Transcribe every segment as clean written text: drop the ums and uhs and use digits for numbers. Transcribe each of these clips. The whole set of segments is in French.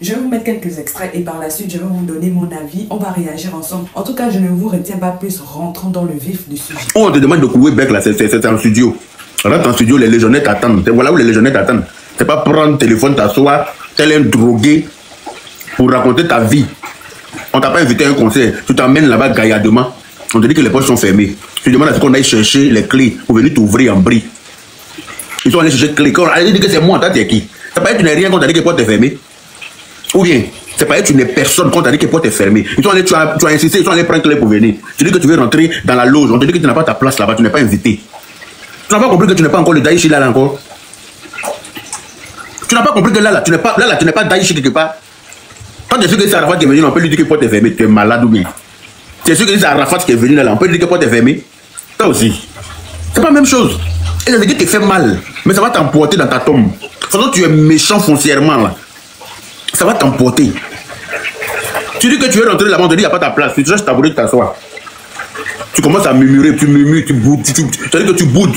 Je vais vous mettre quelques extraits et par la suite, je vais vous donner mon avis. On va réagir ensemble. En tout cas, je ne vous retiens pas plus, rentrons dans le vif du sujet. On te demande de couler bec là, c'est en studio. Rentre en studio, les légionnaires t'attendent. Voilà où les légionnaires t'attendent. C'est pas prendre le téléphone, t'asseoir, tel un drogué pour raconter ta vie. On t'a pas invité à un concert, tu t'emmènes là-bas gaillardement. On te dit que les portes sont fermées. Tu demandes à ce qu'on aille chercher les clés pour venir t'ouvrir en bris. Ils sont allés chercher les clés. Quand on a dit que c'est moi, toi tu es qui? C'est pas que tu n'es rien quand on t'a dit que les portes sont fermées. Ou bien, c'est pas que tu n'es personne quand on t'a dit que les portes sont fermées. Ils sont allés, tu as insisté, ils sont allés prendre les clés pour venir. Tu dis que tu veux rentrer dans la loge. On te dit que tu n'as pas ta place là-bas, tu n'es pas invité. Tu n'as pas compris que tu n'es pas encore le Daïchi là encore. Tu n'as pas compris que là, tu n'es pas Daïchi quelque part. Quand tu es sûr que c'est Arafat qui est venu, on peut lui dire que la porte est fermée. Tu es malade ou bien? Tu es sûr que c'est Arafat qui est venu là, on peut lui dire que la porte est fermée. Toi aussi. C'est pas la même chose. Et ça veut dire que tu fais mal, mais ça va t'emporter dans ta tombe. Façon tu es méchant foncièrement là. Ça va t'emporter. Tu dis que tu veux rentrer là-bas, on te dit qu'il n'y a pas ta place. Tu cherches ta bourrée de t'asseoir. Tu commences à murmurer, tu murmures, tu boudes. Tu dis que tu boudes.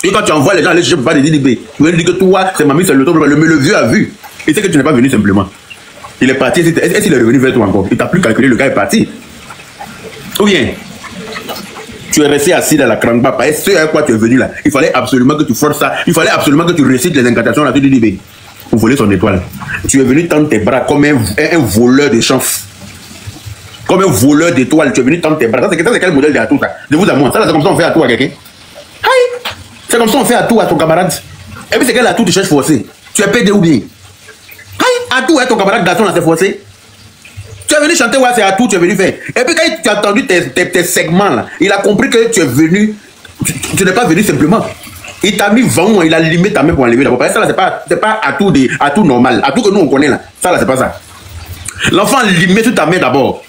Et quand tu envoies les gens aller chercher pas des DDB, tu veux dire que toi, c'est mamie, c'est le temps, le vieux a vu. Il sait que tu n'es pas venu simplement. Il est parti, est-ce qu'il est revenu vers toi encore? Il t'a plus calculé, le gars est parti. Ou bien, tu es resté assis dans la cramba, parce que ce à quoi tu es venu là, il fallait absolument que tu forces ça, il fallait absolument que tu récites les incantations là, tu dis, pour voler son étoile. Tu es venu tendre tes bras comme un voleur de chance. Comme un voleur d'étoiles, tu es venu tendre tes bras. Ça, c'est quel modèle d'atout ça? De vous à moi. Ça, c'est comme ça on fait à toi à quelqu'un. C'est comme ça on fait à toi à ton camarade. Et puis c'est quel atout tu cherches forcé? Tu es pédé ou bien? À tout, ton camarade garçon là, c'est forcé. Tu es venu chanter, ouais, c'est à tout, tu es venu faire. Et puis quand tu as entendu tes segments là, il a compris que tu es venu, tu n'es pas venu simplement. Il t'a mis vent, il a limé ta main pour enlever la boîte. Ça là, c'est pas à tout normal. À tout que nous on connaît là. Ça là, c'est pas ça. L'enfant a limé toute ta main d'abord.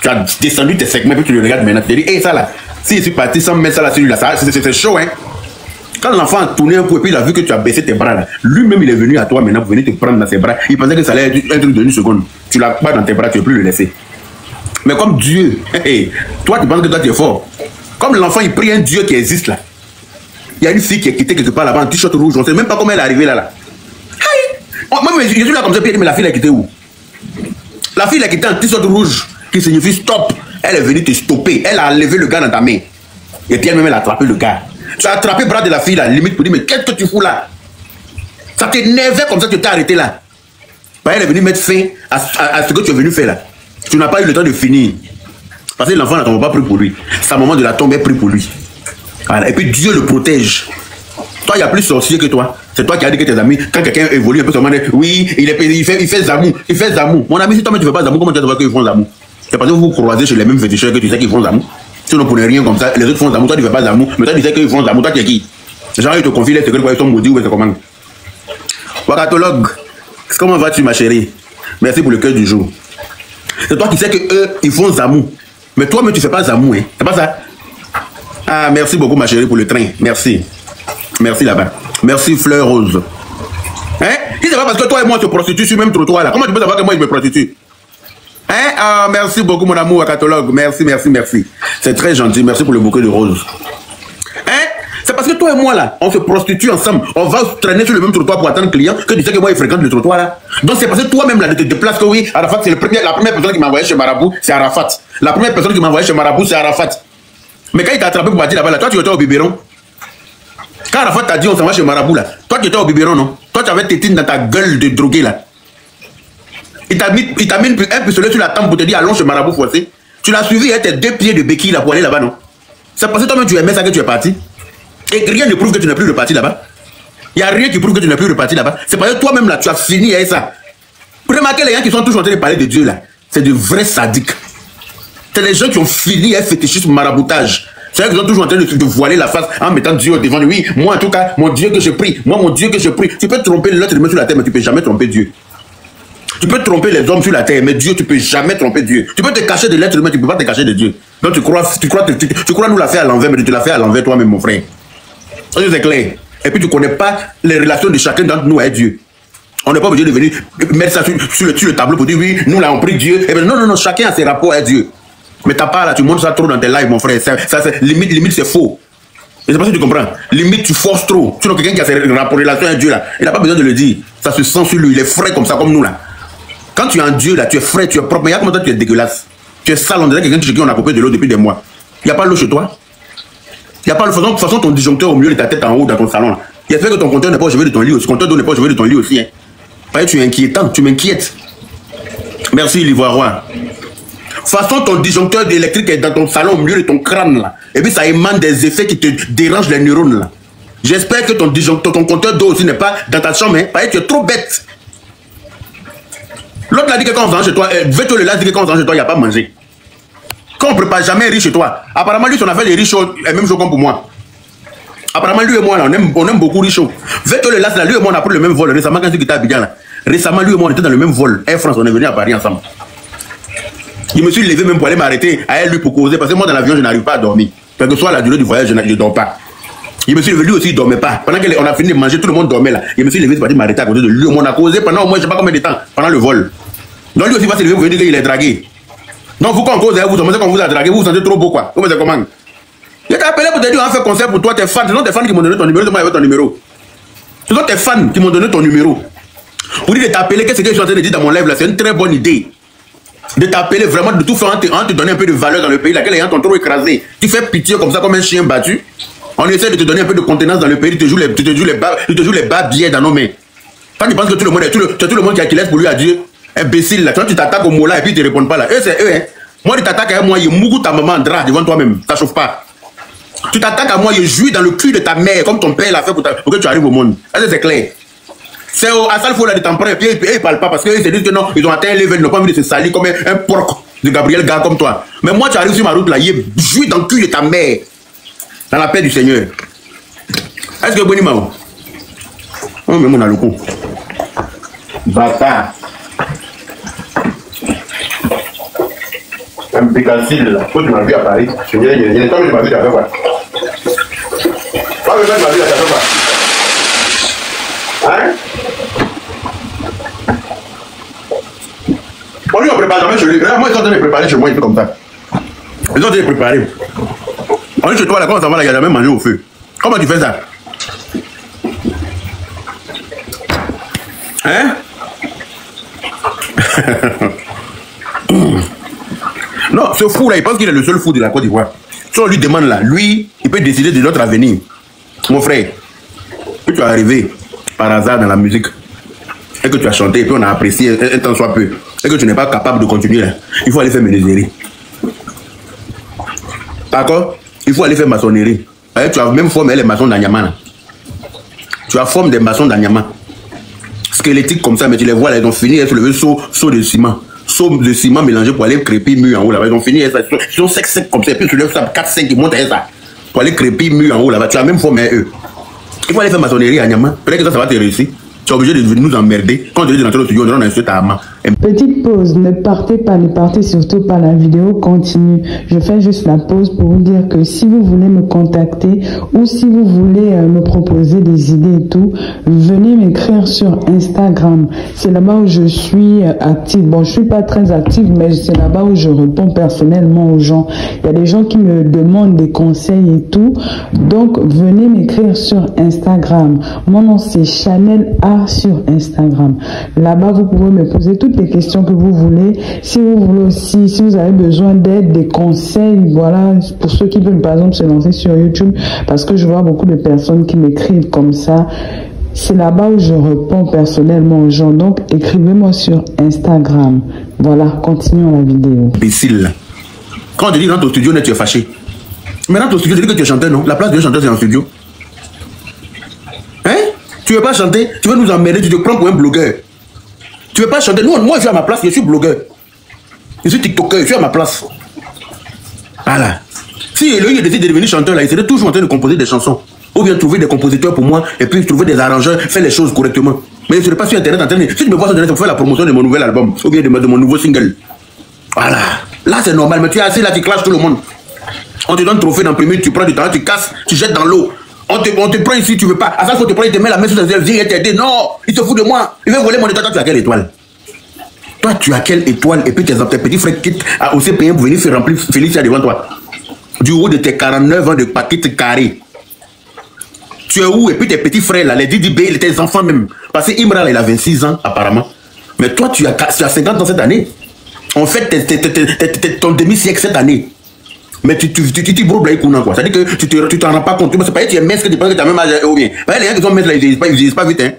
Tu as descendu tes segments, puis tu le regardes maintenant. Tu te dis, hé, ça là, si je suis parti sans mettre ça là, celui-là, c'est chaud, hein. Quand l'enfant a tourné un peu et puis il a vu que tu as baissé tes bras là, lui-même il est venu à toi maintenant pour venir te prendre dans ses bras. Il pensait que ça allait être un truc de 1 seconde. Tu l'as pas dans tes bras, tu ne peux plus le laisser. Mais comme Dieu, toi tu penses que toi tu es fort. Comme l'enfant il prie un Dieu qui existe là. Il y a une fille qui est quittée quelque part là-bas en t-shirt rouge, on ne sait même pas comment elle est arrivée là. Moi je suis là comme ça, mais la fille elle est quittée où? La fille elle est quittée en t-shirt rouge qui signifie stop. Elle est venue te stopper. Elle a enlevé le gars dans ta main. Et puis elle-même elle a attrapé le gars. Tu as attrapé le bras de la fille là, limite pour dire, mais qu'est-ce que tu fous là? Ça t'énervait comme ça que tu t'es arrêté là. Bah, elle est venue mettre fin à ce que tu es venu faire là. Tu n'as pas eu le temps de finir. Parce que l'enfant n'a pas pris pour lui. Sa maman de la tombe est pris pour lui. Voilà. Et puis Dieu le protège. Toi, il y a plus sorcier que toi. C'est toi qui as dit que tes amis, quand quelqu'un évolue un peu, oui, il fait Zamou. Il fait Zamou. Mon ami, si toi tu ne fais pas Zamou, comment tu vas savoir qu'ils font Zamou? C'est parce que vous vous croisez chez les mêmes féticheurs que tu sais qu'ils font Zamou. Sinon, pour ne rien comme ça, les autres font Zamou, toi tu ne fais pas Zamou, mais toi tu sais qu'ils font Zamou, toi tu es qui? Les gens ils te confient les secrets, ils sont maudits ou c'est comment? Wakatologue, comment vas-tu ma chérie? Merci pour le cœur du jour. C'est toi qui sais qu'eux, ils font Zamou. Mais toi, mais tu ne fais pas Zamou, hein? C'est pas ça? Ah, merci beaucoup ma chérie pour le train, merci. Merci là-bas. Merci Fleur Rose. Hein? Si c'est pas parce que toi et moi on se prostitue sur le même trottoir là, comment tu peux savoir que moi je me prostitue? Hein? Ah, merci beaucoup mon amour catalogue. Merci, merci, merci. C'est très gentil. Merci pour le bouquet de roses. Hein? C'est parce que toi et moi là, on se prostitue ensemble. On va traîner sur le même trottoir pour attendre le client que tu sais que moi il fréquente le trottoir là. Donc c'est parce que toi-même là de te déplaces que oui, Arafat c'est la première personne qui m'a envoyé chez Marabout, c'est Arafat. La première personne qui m'a envoyé chez Marabout, c'est Arafat. Mais quand il t'a attrapé pour partir là-bas là, toi tu étais au biberon. Quand Arafat t'a dit on s'en va chez Marabout là, toi tu étais au biberon non? Toi tu avais tétine dans ta gueule de drogué là. Il t'a mis un pistolet sur la tempe pour te dire allons chez Marabout forcé. Tu l'as suivi avec tes 2 pieds de béquille là pour aller là-bas, non? C'est parce que toi-même tu aimais ça que tu es parti. Et rien ne prouve que tu n'es plus reparti là-bas. Il n'y a rien qui prouve que tu n'es plus reparti là-bas. C'est parce que toi-même là, tu as fini avec ça. Remarquez les gens qui sont toujours en train de parler de Dieu là. C'est de vrais sadiques. C'est les gens qui ont fini avec fétichisme maraboutage. C'est eux qui sont toujours en train de voiler la face en mettant Dieu devant lui. Oui, moi en tout cas, mon Dieu que je prie. Moi, mon Dieu que je prie. Tu peux tromper l'autre humain sur la terre, mais tu ne peux jamais tromper Dieu. Tu peux tromper les hommes sur la terre, mais Dieu, tu ne peux jamais tromper Dieu. Tu peux te cacher de l'être humain, tu ne peux pas te cacher de Dieu. Donc tu crois nous la faire à l'envers, mais tu l'as fait à l'envers toi-même, mon frère. Ça c'est clair. Et puis tu ne connais pas les relations de chacun d'entre nous avec Dieu. On n'est pas obligé de venir mettre ça sur le tableau pour dire oui, nous là on prie Dieu. Et bien, non, non, non, chacun a ses rapports avec Dieu. Mais t'as pas là, tu montres ça trop dans tes lives, mon frère. Ça limite c'est faux. Et c'est pas si tu comprends. Limite tu forces trop. Sinon quelqu'un qui a ses relations avec Dieu là, il n'a pas besoin de le dire. Ça se sent sur lui, il est frais comme ça, comme nous là. Quand tu es en Dieu, là, tu es frais, tu es propre. Mais comment toi, tu es dégueulasse. Tu es sale, on dirait quelqu'un chez qui on a coupé de l'eau depuis des mois. Il n'y a pas l'eau chez toi. Il n'y a pas l'eau. De toute façon, ton disjoncteur au milieu de ta tête en haut dans ton salon. Là. Il a fait que ton compteur n'est pas au chevet de ton lit aussi. Ton compteur d'eau n'est pas au chevet de ton lit aussi. Hein. Parce que tu es inquiétant, tu m'inquiètes. Merci, l'Ivoirien. De toute façon, ton disjoncteur électrique est dans ton salon au milieu de ton crâne là. Et puis ça émane des effets qui te dérangent les neurones là. J'espère que ton disjoncteur, ton compteur d'eau aussi n'est pas dans ta chambre. Hein. Parce que tu es trop bête. L'autre l'a dit que quand on vient chez toi, vais-toi le l'a dit que quand on vient chez toi, il n'y a pas mangé. Quand on ne prépare jamais riz chez toi, apparemment lui, son affaire de riz chaud est même chaud comme pour moi. Apparemment lui et moi, là, on aime beaucoup riz chaud. Vais-toi le last là, lui et moi, on a pris le même vol. Récemment, quand il était à Abidjan, là. Récemment, lui et moi, on était dans le même vol. Air France, on est venu à Paris ensemble. Je me suis levé même pour aller m'arrêter à elle, lui, pour causer. Parce que moi, dans l'avion, je n'arrive pas à dormir. Quelle que soit la durée du voyage, je ne dors pas. Je me suis levé, lui aussi, il ne dormait pas. Pendant qu'on a fini de manger, tout le monde dormait là. Je me suis levé pour aller m'arrêter à côté de lui. On a causé pendant au moins, je ne sais pas combien de temps, pendant le vol. Donc lui aussi va se lever, vous voyez dire qu'il est dragué. Donc vous, quand on cause, vous pensez qu'on vous a dragué, vous vous sentez trop beau, quoi. Vous pensez comment? Je t'ai appelé pour te dire, on a fait concert pour toi, tes fans. Ce sont tes fans qui m'ont donné ton numéro, c'est moi qui ai ton numéro. Ce sont tes fans qui m'ont donné ton numéro. Pour dire de t'appeler, qu'est-ce que je suis en train de dire dans mon live là, c'est une très bonne idée. De t'appeler vraiment, de tout faire, en te donner un peu de valeur dans le pays, laquelle les gens t'ont trop écrasé. Tu fais pitié comme ça, comme un chien battu. On essaie de te donner un peu de contenance dans le pays, tu te joues les bas billets dans nos mains. Quand tu penses que tout le monde est, tout le monde qui a qui laisse pour lui à Dieu, imbécile là, tu t'attaques au mot là et puis ils te répondent pas là. Eux c'est eux, hein. Moi tu t'attaques à moi, il mougou ta maman en drap devant toi-même, ça chauffe pas. Tu t'attaques à moi, il jouit dans le cul de ta mère comme ton père l'a fait pour que tu arrives au monde. Ça c'est clair. C'est à ça il faut là de t'en prendre et puis ils parlent pas parce qu'ils se disent que non, ils ont atteint un level, ils n'ont pas envie de se salir comme un porc de Gabriel Gars comme toi. Mais moi tu arrives sur ma route là, il jouit dans le cul de ta mère. Dans la paix du Seigneur. Est-ce que Boni Mao? Oh mais mon a le coup. Bâtard. Un pécancile là. Toi tu m'as vu à Paris. Je viens de toi tu m'as vu à faire quoi? Toi tu m'as vu à faire quoi? Hein? On lui on prépare jamais chez lui. Moi ils sont en train de préparer chez moi, il fait comme ça. Ils sont en train de préparer. On est chez toi là, comment ça va là, il y a jamais mangé au feu. Comment tu fais ça? Hein? Non, ce fou là, il pense qu'il est le seul fou de la Côte d'Ivoire. Si on lui demande là, lui, il peut décider de notre avenir. Mon frère, que tu es arrivé par hasard dans la musique et que tu as chanté et puis on a apprécié un temps soit peu et que tu n'es pas capable de continuer là, il faut aller faire menuiserie. D'accord? Il faut aller faire maçonnerie. Tu as même formé les maçons d'Anyama. Tu as formé des maçons d'Anyama. Squelettiques comme ça, mais tu les vois là, ils ont fini, ils se lever saut de ciment. Saut de ciment mélangé pour aller crépir mur en haut là-bas. Ils ont fini, ils sont secs comme ça, et puis tu lèves ça 4-5 qui montent à ça. Pour aller crépir mur en haut là-bas. Tu as même formé eux. Il faut aller faire maçonnerie à Anyama. Peut-être que ça va te réussir. Tu es obligé de nous emmerder. Quand tu dis de rentrer au studio, on a insulté ta maman. Petite pause, ne partez surtout pas, la vidéo continue. Je fais juste la pause pour vous dire que si vous voulez me contacter ou si vous voulez me proposer des idées et tout, venez m'écrire sur Instagram. C'est là-bas où je suis active. Bon, je suis pas très active, mais c'est là-bas où je réponds personnellement aux gens. Il y a des gens qui me demandent des conseils et tout. Donc, venez m'écrire sur Instagram. Mon nom, c'est Chanel A sur Instagram. Là-bas, vous pouvez me poser toutes les questions que vous voulez. Si vous voulez aussi, si vous avez besoin d'aide, des conseils, voilà, pour ceux qui veulent par exemple se lancer sur YouTube, parce que je vois beaucoup de personnes qui m'écrivent comme ça. C'est là-bas où je réponds personnellement aux gens. Donc, écrivez-moi sur Instagram. Voilà, continuons la vidéo. Imbécile. Quand on te dit dans ton studio, tu es fâché. Mais dans ton studio, tu dis que tu es chanteur, non? La place de chanteur, c'est en studio. Hein? Tu veux pas chanter? Tu veux nous emmerder? Tu te prends pour un blogueur. Tu veux pas chanter? Non, moi je suis à ma place, je suis blogueur. Je suis tiktoker, je suis à ma place. Voilà. Si lui il décide de devenir chanteur là, il serait toujours en train de composer des chansons. Ou bien trouver des compositeurs pour moi et puis trouver des arrangeurs, faire les choses correctement. Mais je ne serais pas sur internet en train de... Si tu me vois sur internet, pour faire la promotion de mon nouvel album ou bien de mon nouveau single. Voilà. Là c'est normal, mais tu es assis là, tu clashes tout le monde. On te donne trophée d'imprimer, tu prends du temps, tu casses, tu jettes dans l'eau. On te prend ici, tu veux pas. À ça, faut te prendre, il te met la main sur tes ailes, viens t'aider. Non, il se fout de moi. Il veut voler mon étoile. Toi, tu as quelle étoile? Toi, tu as quelle étoile? Et puis tes petits frères quittent à aussi payer pour venir faire remplir Félicia devant toi. Du haut de tes 49 ans de paquet carré. Tu es où? Et puis tes petits frères là, les Didi B, tes enfants même. Parce que Imra, là, il a 26 ans, apparemment. Mais toi, tu as 50 ans cette année. En fait, ton demi-siècle cette année. Mais tu brouilles là, quoi. C'est-à-dire que tu t'en rends pas compte. C'est pas que tu es mince que tu penses que tu as même âge ou bien. Les gens qui sont minces là, ils vieillissent pas vite. Hein.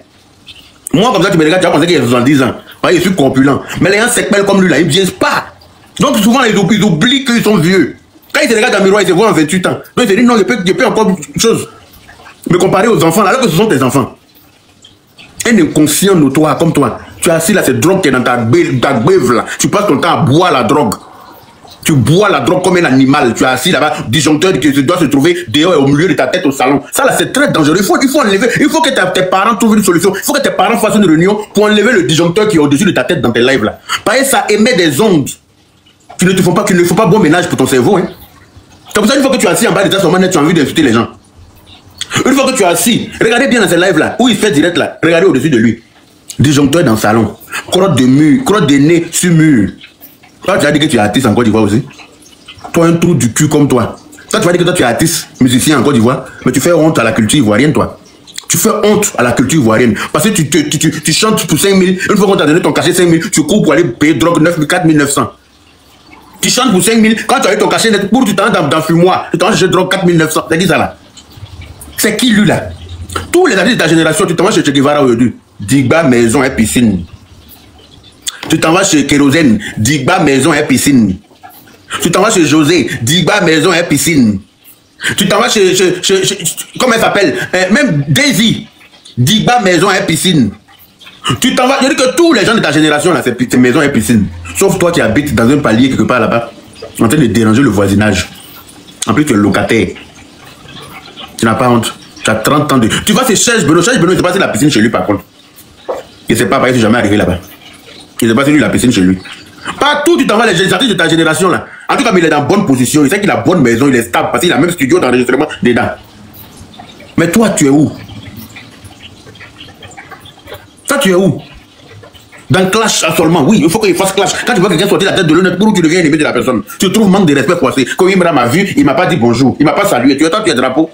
Moi, comme ça, tu me regardes, tu vas penser qu'il a 70 ans. Je suis corpulent. Mais les gens s'épellent comme lui là, ils ne vieillissent pas. Donc souvent, ils oublient qu'ils sont vieux. Quand ils se regardent dans le miroir, ils se voient en 28 ans. Donc ils se disent non, je peux encore une chose. Me comparer aux enfants, là, alors que ce sont tes enfants. Un inconscient notoire comme toi. Tu es assis là, cette drogue qui est dans ta beuve là. Tu passes ton temps à boire la drogue. Tu bois la drogue comme un animal. Tu es assis là-bas, disjoncteur qui doit se trouver dehors au milieu de ta tête au salon. Ça là, c'est très dangereux. Il faut enlever. Il faut que tes parents trouvent une solution. Il faut que tes parents fassent une réunion pour enlever le disjoncteur qui est au-dessus de ta tête dans tes lives là. Parce que ça émet des ondes qui ne font pas bon ménage pour ton cerveau. Hein. C'est pour ça une fois que tu es assis en bas de ta sommet, tu as envie d'insulter les gens. Une fois que tu es assis, regardez bien dans ces lives là, où il fait direct là, regardez au-dessus de lui. Disjoncteur dans le salon, crotte de mur, crotte de nez sur mur. Toi, tu as dit que tu es artiste en Côte d'Ivoire aussi. Toi, un trou du cul comme toi. Toi, tu vas dire que toi, tu es artiste, musicien en Côte d'Ivoire, mais tu fais honte à la culture ivoirienne, toi. Tu fais honte à la culture ivoirienne. Parce que tu chantes pour 5 000, une fois qu'on t'a donné ton cachet 5 000, tu cours pour aller payer drogue 4 900. Tu chantes pour 5 000, quand tu as eu ton cachet, pour tu t'en vas dans fumoir, tu t'en vas chercher drogue 4 900. C'est qui ça là? C'est qui lui là? Tous les artistes de ta génération, tu t'en vas chez Che Guevara aujourd'hui. Digba, maison et piscine. Tu t'en vas chez Kérosène, Digba, maison et piscine. Tu t'en vas chez José, Digba, maison et piscine. Tu t'en vas chez comment elle s'appelle? Même Daisy, Digba, maison et piscine. Tu t'en vas, je dis que tous les gens de ta génération là, c'est maison et piscine. Sauf toi qui habites dans un palier quelque part là-bas, en train de déranger le voisinage. En plus tu es locataire. Tu n'as pas honte. Tu as 30 ans de... Tu vas chez Serge Benoît, il s'est passé la piscine chez lui par contre. Il ne sait pas, il n'est jamais arrivé là-bas. Il s'est passé lui la piscine chez lui. Partout, tu t'en vas les artistes de ta génération là. En tout cas, mais il est dans bonne position. Il sait qu'il a bonne maison, il est stable parce qu'il a même studio d'enregistrement dedans. Mais toi, tu es où? Toi, tu es où? Dans Clash seulement, oui, il faut qu'il fasse Clash. Quand tu vois quelqu'un sortir la tête de l'honnête, pour où tu deviens ennemi de la personne, tu trouves manque de respect croisé. Quand Imra m'a vu, il m'a pas dit bonjour, il m'a pas salué. Tu attends, tu es drapeau.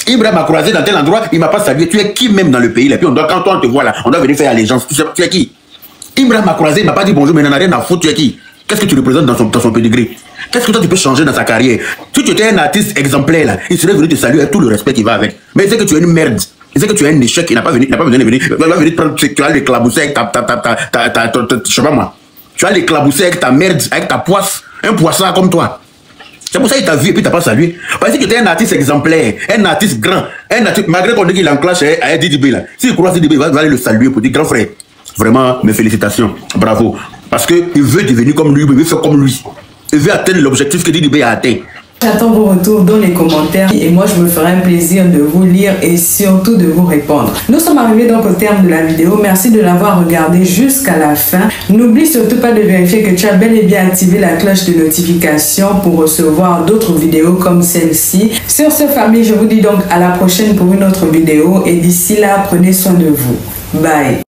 Imra m'a croisé dans tel endroit, il m'a pas salué. Tu es qui même dans le pays là? Puis on doit, quand on te voit là, on doit venir faire allégeance. Tu es qui? Imra m'a croisé, il m'a pas dit bonjour, mais il n'en a rien à foutre. Tu es qui? Qu'est-ce que tu représentes dans son pédigré? Qu'est-ce que toi tu peux changer dans sa carrière? Si tu étais un artiste exemplaire là, il serait venu te saluer avec tout le respect qui va avec. Mais il sait que tu es une merde. Il sait que tu es un échec, il n'a pas besoin de venir. Il va venir prendre, tu as l'éclaboussé avec je sais pas moi. Tu as l'éclaboussé avec ta merde, avec ta poisse, un poisson comme toi. C'est pour ça qu'il t'a vu et puis t'as pas salué. Parce que tu es un artiste exemplaire, un artiste grand, un artiste, malgré qu'on dit qu'il enclenche à Didibé là. S'il croit Didibé, il va aller le saluer pour dire grand frère. Vraiment, mes félicitations, bravo. Parce qu'il veut devenir comme lui, il veut faire comme lui. Il veut atteindre l'objectif que Didibé a atteint. J'attends vos retours dans les commentaires et moi je me ferai un plaisir de vous lire et surtout de vous répondre. Nous sommes arrivés donc au terme de la vidéo. Merci de l'avoir regardé jusqu'à la fin. N'oublie surtout pas de vérifier que tu as bel et bien activé la cloche de notification pour recevoir d'autres vidéos comme celle-ci. Sur ce, famille, je vous dis donc à la prochaine pour une autre vidéo et d'ici là, prenez soin de vous. Bye.